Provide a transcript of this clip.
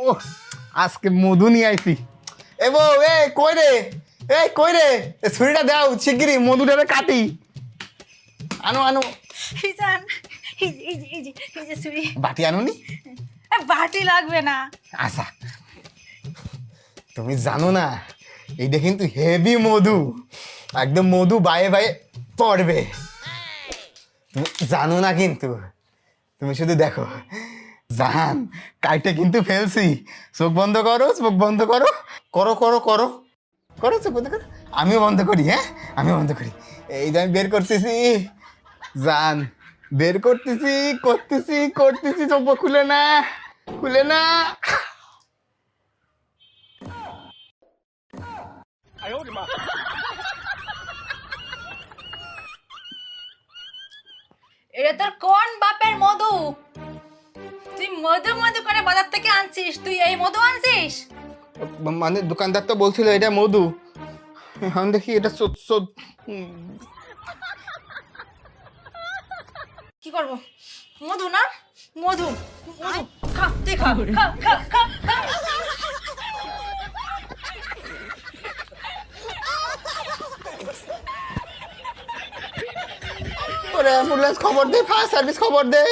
ও আজকে মধু নিয়ে আইছি। এ বউ, এ কই রে, এই কই রে, ছুরিটা দাও শিগগিরি, মধুটারে কাটি। আনো আনো। এই যান, এই যে ছুরি। বাটি আনুনি? বাটি লাগবে না। আচ্ছা, তুমি জানো না এইটা কিন্তু হেভি মধু, একদম মধু বায়ে বায়ে পড়বে। তুমি জানো না কিন্তু, তুমি শুধু দেখো। জান কাইটা কিন্তু ফেলছি। চোখ বন্ধ করো, চোখ বন্ধ করো, করো করো করো করো, চোখ বন্ধ করো। আমিও বন্ধ করি, হ্যাঁ আমিও বন্ধ করি। এই যে আমি বের করতেছি জান, বের করতেছি করতেছি করতেছি, চোখ খুলে না, খুলে না। এটা তোর কোন বাপের মধু? তুই মধু মধু করে বাজার থেকে আনছিস, তুই এই মধু আনছিস? মানে দোকানদার তো বলছিল এটা মধু, এখন দেখি এটা কি করব? মধু না, মধু মধু খা, তুই খা খা খা খা খা। ওরে অ্যাম্বুলেন্স খবর দে, ফায়ার সার্ভিস খবর দে।